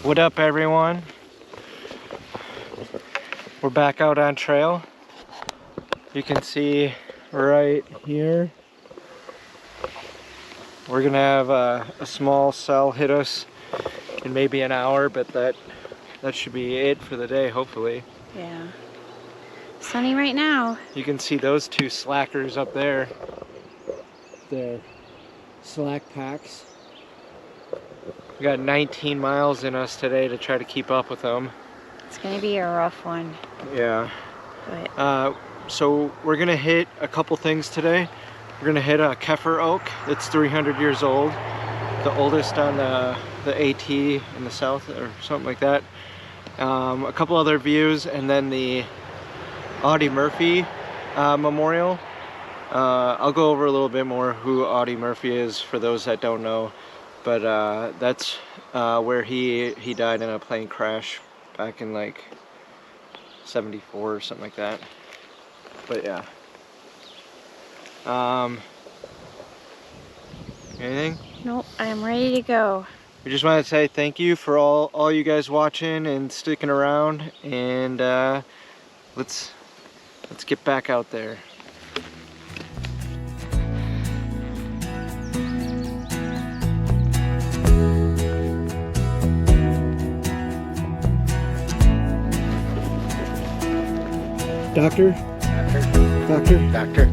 What up, everyone? We're back out on trail. You can see right here we're gonna have a small cell hit us in maybe an hour, but that should be it for the day, hopefully. Yeah. Sunny right now. You can see those two slackers up there. They're slack packs. We got 19 miles in us today to try to keep up with them. It's gonna be a rough one. Yeah. But so we're gonna hit a couple things today. We're gonna hit a Keffer oak that's 300 years old, the oldest on the AT in the south or something like that. A couple other views, and then the Audie Murphy memorial. I'll go over a little bit more who Audie Murphy is for those that don't know. But that's where he died in a plane crash back in like 74 or something like that. But yeah. Anything? nope, I am ready to go. We just want to say thank you for all you guys watching and sticking around, and let's get back out there. Doctor? Doctor? Doctor.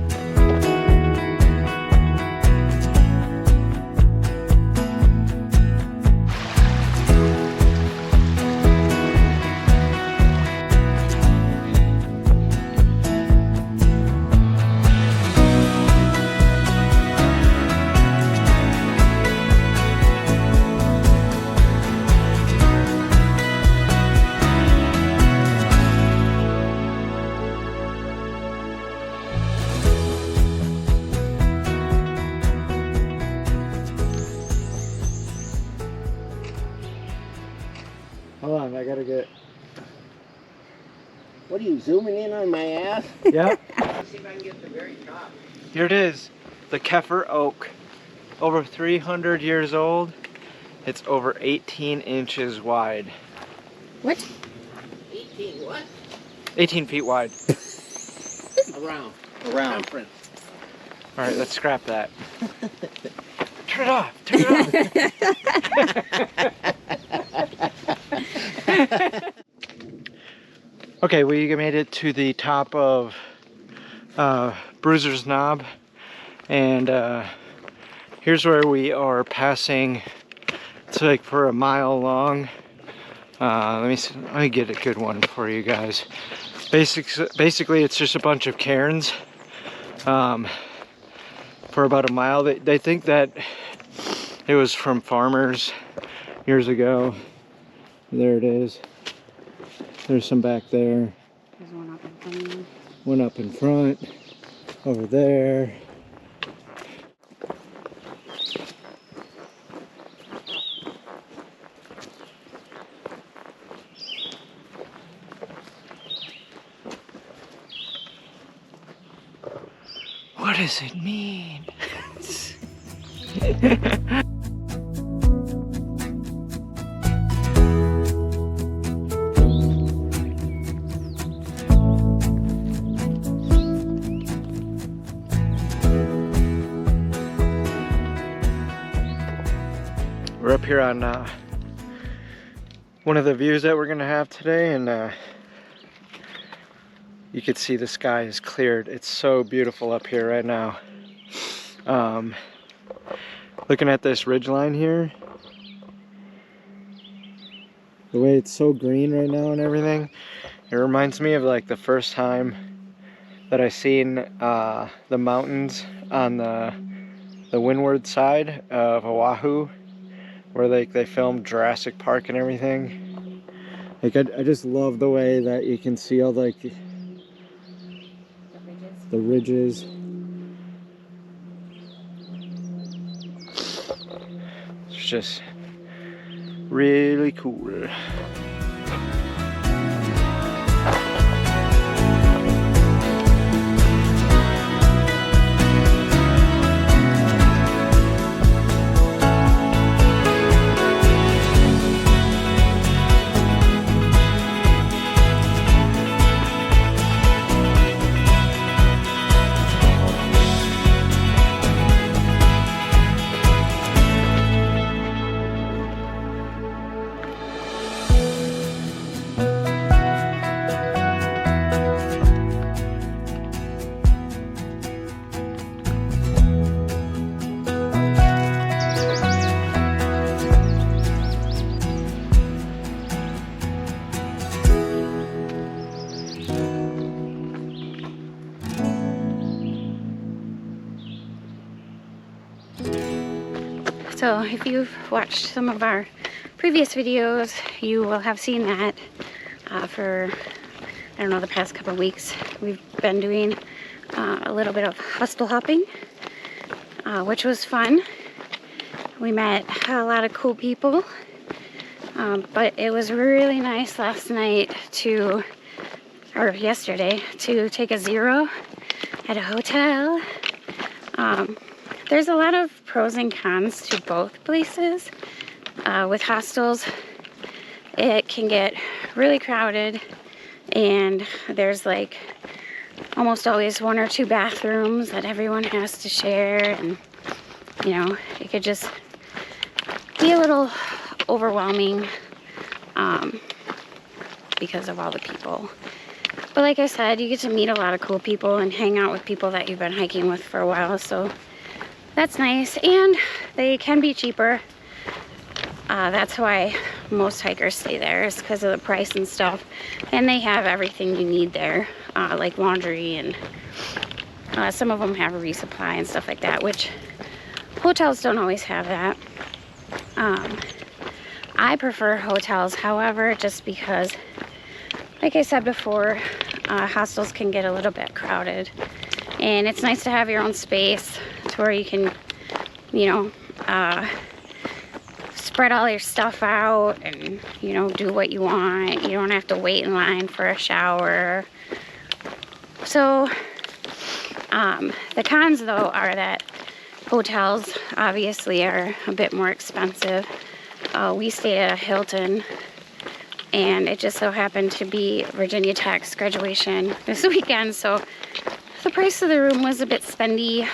Hold on, I gotta get... What are you, zooming in on my ass? Yeah. Let's see if I can get to the very top. Here it is, the Keffer oak. Over 300 years old. It's over 18 inches wide. What? 18 what? 18 feet wide. Around. Circumference. All right, let's scrap that. Turn it off. Turn it off. Okay, we made it to the top of Bruiser's Knob, and here's where we are passing. It's like for a mile long. Let me get a good one for you guys. Basically, it's just a bunch of cairns for about a mile. They think that it was from farmers years ago. There it is. There's some back there. There's one up in front of me. One up in front. Over there. What does it mean? We're up here on one of the views that we're gonna have today, and you can see the sky is cleared. It's so beautiful up here right now. Looking at this ridgeline here, the way it's so green right now and everything, it reminds me of like the first time that I seen the mountains on the windward side of Oahu, where like they filmed Jurassic Park and everything. Like I just love the way that you can see all like the ridges. It's just really cool. So if you've watched some of our previous videos, you will have seen that for, I don't know, the past couple of weeks. We've been doing a little bit of hostel hopping, which was fun. We met a lot of cool people, but it was really nice last night or yesterday, to take a zero at a hotel. There's a lot of pros and cons to both places. With hostels, it can get really crowded, and there's like almost always 1 or 2 bathrooms that everyone has to share, and you know, it could just be a little overwhelming because of all the people. But like I said, you get to meet a lot of cool people and hang out with people that you've been hiking with for a while, so that's nice. And they can be cheaper. That's why most hikers stay there, is because of the price and stuff. And they have everything you need there, like laundry, and some of them have a resupply and stuff like that, which hotels don't always have that. I prefer hotels, however, just because, like I said before, hostels can get a little bit crowded. And it's nice to have your own space to where you can, you know, spread all your stuff out and, you know, do what you want. You don't have to wait in line for a shower. So, the cons, though, are that hotels obviously are a bit more expensive. We stayed at a Hilton, and it just so happened to be Virginia Tech's graduation this weekend, so the price of the room was a bit spendy.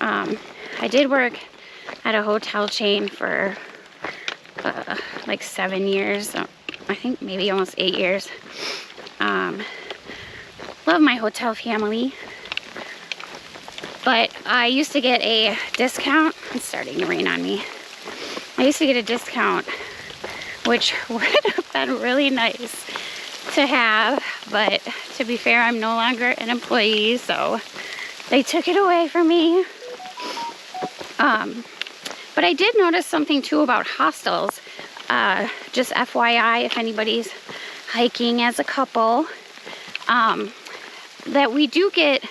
I did work at a hotel chain for like 7 years, I think maybe almost 8 years. Love my hotel family, but I used to get a discount. It's starting to rain on me. I used to get a discount, which would have been really nice to have, but to be fair, I'm no longer an employee, so they took it away from me. But I did notice something too about hostels. Just FYI, if anybody's hiking as a couple, that we do get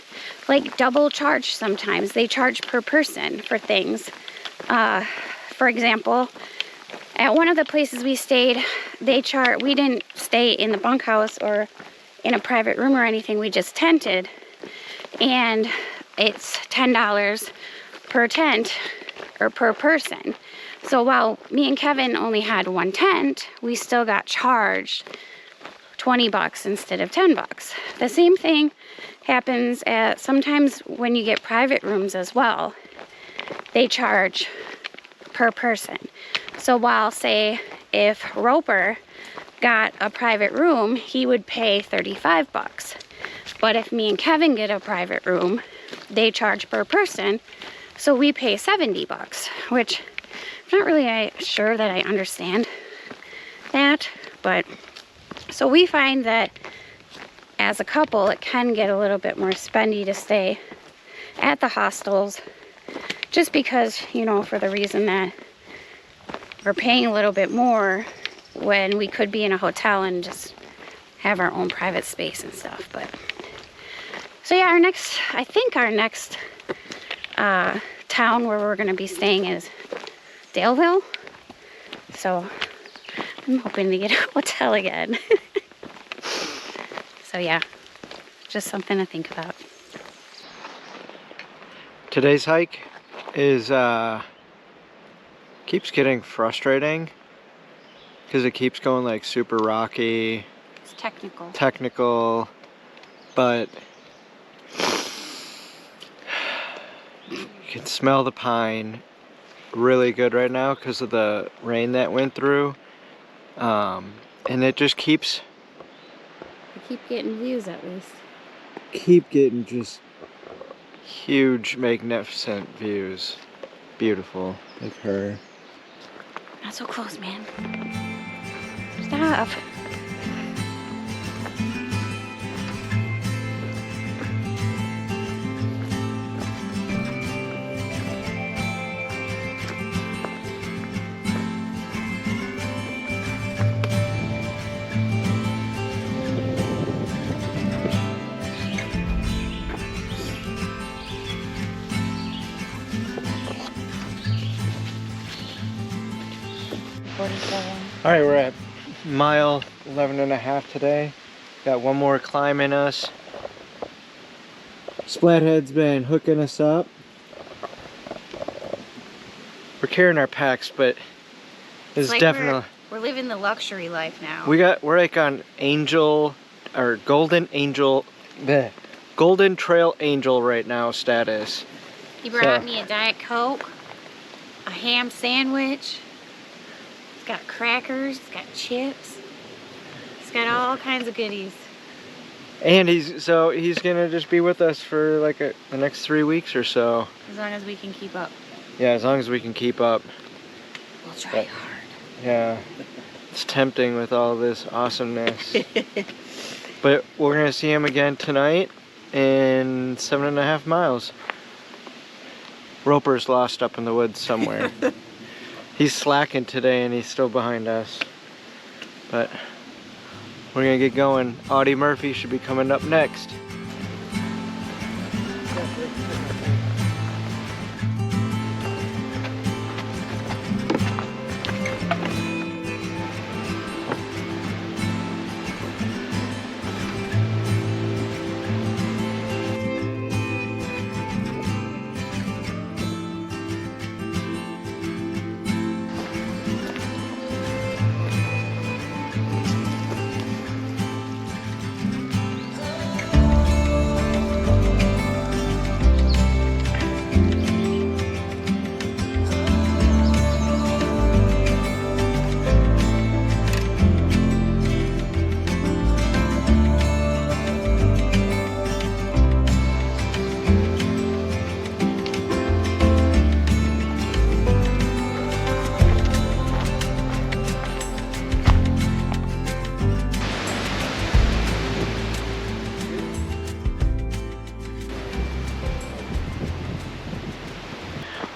like double charge sometimes. They charge per person for things. For example, at one of the places we stayed, we didn't stay in the bunkhouse or in a private room or anything, we just tented. And it's $10 per tent, or per person. So while me and Kevin only had one tent, we still got charged $20 instead of $10. The same thing happens at sometimes when you get private rooms as well. They charge per person. So while, say, if Roper got a private room, he would pay $35. But if me and Kevin get a private room, they charge per person, so we pay $70, which I'm not really sure that I understand that. But so we find that as a couple, it can get a little bit more spendy to stay at the hostels, just because, you know, for the reason that we're paying a little bit more when we could be in a hotel and just have our own private space and stuff. But so yeah, I think our next town where we're going to be staying is Daleville. So I'm hoping to get a hotel again. So yeah, just something to think about. Today's hike is keeps getting frustrating because it keeps going like super rocky. It's technical. Technical, but you can smell the pine really good right now because of the rain that went through, and it just keeps. We keep getting views at least. Keep getting just huge, magnificent views. Beautiful, like her. Not so close, man. Stop. 47. All right, we're at mile 11 and a half today. Got one more climb in us. Splathead's been hooking us up. We're carrying our packs, but it's like definitely... we're living the luxury life now. We're like on Golden Trail Angel right now status. He brought me a Diet Coke, a ham sandwich. It's got crackers, it's got chips. It's got all kinds of goodies. And he's gonna just be with us for like the next 3 weeks or so. As long as we can keep up. Yeah, as long as we can keep up. We'll try hard. Yeah, it's tempting with all this awesomeness. But we're gonna see him again tonight in 7.5 miles. Roper's lost up in the woods somewhere. He's slacking today and he's still behind us. But we're gonna get going. Audie Murphy should be coming up next.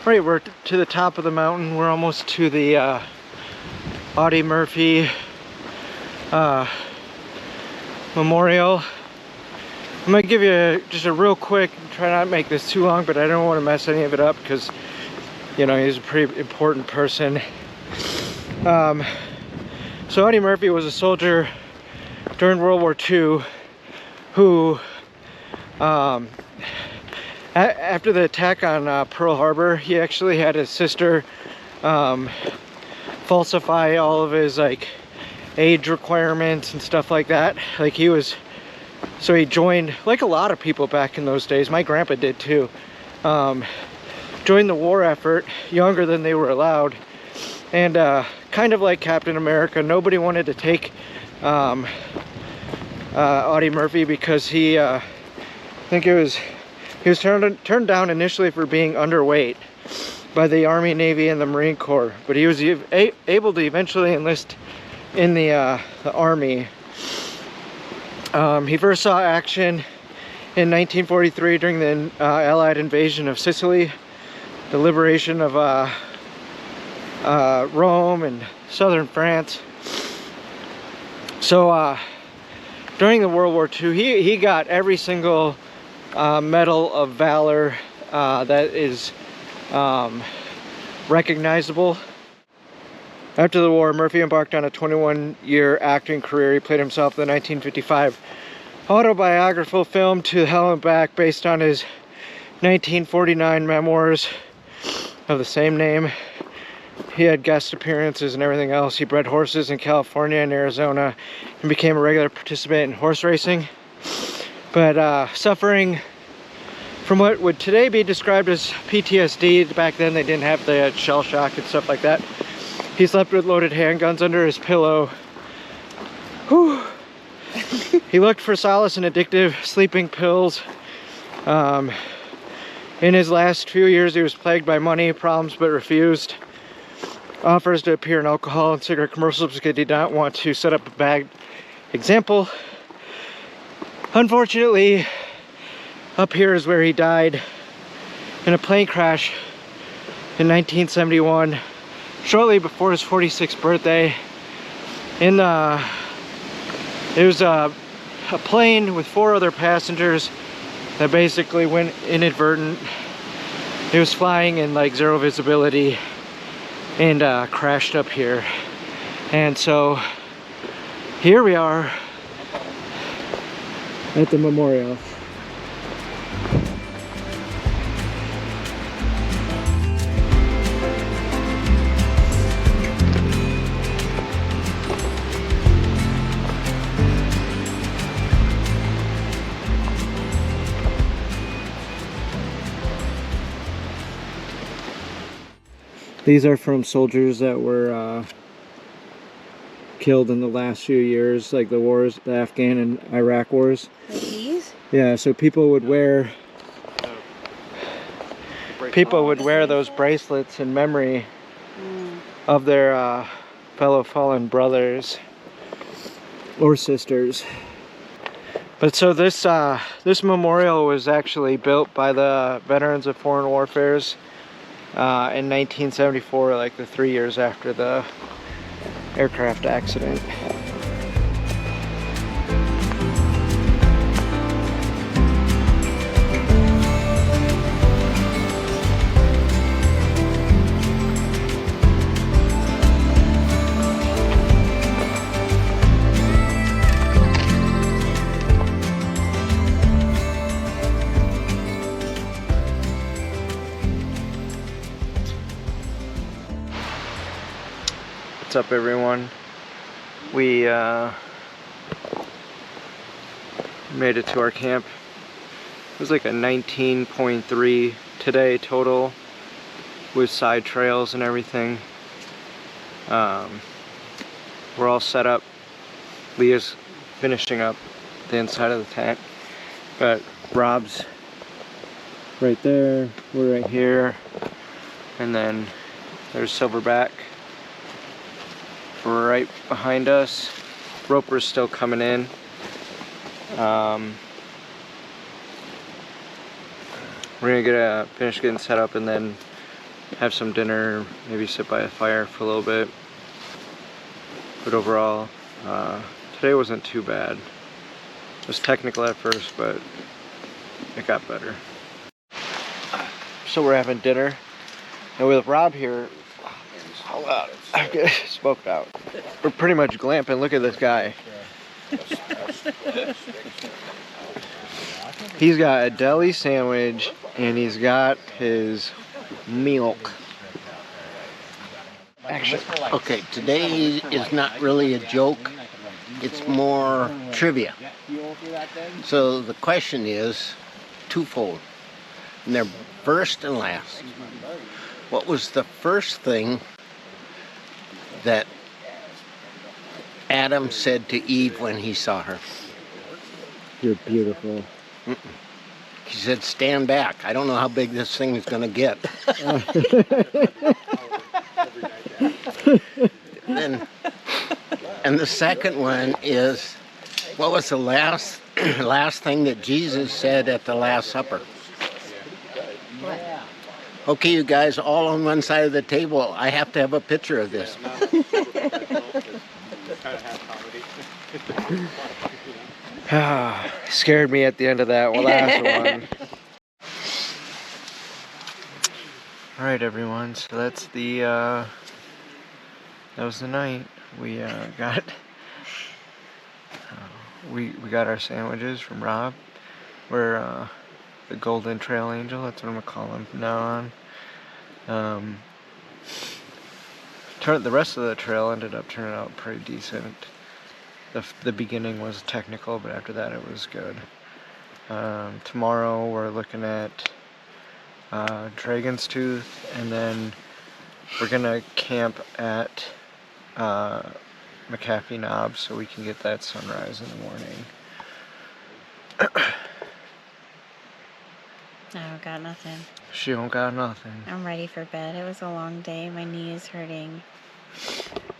Right, we're to the top of the mountain. We're almost to the Audie Murphy memorial. I'm gonna give you just a real quick, try not to make this too long, but I don't want to mess any of it up because, you know, he's a pretty important person. So Audie Murphy was a soldier during World War II who after the attack on Pearl Harbor, he actually had his sister falsify all of his like age requirements and stuff like that. Like so he joined, like a lot of people back in those days, my grandpa did too, joined the war effort younger than they were allowed. And kind of like Captain America, nobody wanted to take Audie Murphy because he, I think he was turned down initially for being underweight by the Army, Navy, and the Marine Corps, but he was able to eventually enlist in the Army. He first saw action in 1943 during the Allied invasion of Sicily, the liberation of Rome and southern France. So during the World War II, he got every single Medal of Valor that is recognizable. After the war, Murphy embarked on a 21-year acting career. He played himself in the 1955 autobiographical film To Hell and Back, based on his 1949 memoirs of the same name. He had guest appearances and everything else. He bred horses in California and Arizona and became a regular participant in horse racing. But suffering from what would today be described as PTSD, back then they didn't have the shell shock and stuff like that. He slept with loaded handguns under his pillow. Whew. He looked for solace in addictive sleeping pills. In his last few years, he was plagued by money problems but refused offers to appear in alcohol and cigarette commercials because he did not want to set up a bad example. Unfortunately, up here is where he died in a plane crash in 1971, shortly before his 46th birthday. It was a plane with 4 other passengers that basically went inadvertent. It was flying in like zero visibility and crashed up here. And so here we are at the memorial. These are from soldiers that were killed in the last few years, like the wars, the Afghan and Iraq wars. Like these? Yeah, so people would wear those bracelets in memory of their fellow fallen brothers or sisters. But so this memorial was actually built by the veterans of foreign warfares in 1974, like the 3 years after the aircraft accident. What's up, everyone? We made it to our camp. It was like a 19.3 today total with side trails and everything. We're all set up. Leah's finishing up the inside of the tent, but Rob's right there, we're right here, and then there's Silverback right behind us. Roper's still coming in. We're gonna finish getting set up and then have some dinner, maybe sit by a fire for a little bit. But overall, today wasn't too bad. It was technical at first, but it got better. So we're having dinner, and with Rob here, how loud? I get smoked out. We're pretty much glamping. Look at this guy. He's got a deli sandwich and he's got his milk. Actually, okay, today is not really a joke. It's more trivia. So the question is twofold. And they're first and last. What was the first thing that Adam said to Eve when he saw her? You're beautiful. He said, "Stand back. I don't know how big this thing is going to get." And the second one is, what was the last thing that Jesus said at the Last Supper? Okay, you guys, all on one side of the table. I have to have a picture of this. Scared me at the end of that last one. Alright, everyone, so that's the that was the night. We got we got our sandwiches from Rob. We're the Golden Trail Angel, that's what I'm gonna call him from now on. The rest of the trail ended up turning out pretty decent. The beginning was technical, but after that it was good. Tomorrow we're looking at Dragon's Tooth, and then we're gonna camp at McAfee Knob so we can get that sunrise in the morning. I don't got nothing. She don't got nothing. I'm ready for bed. It was a long day. My knee is hurting.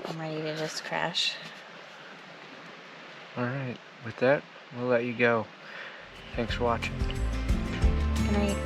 I'm ready to just crash. Alright, with that, we'll let you go. Thanks for watching. Good night.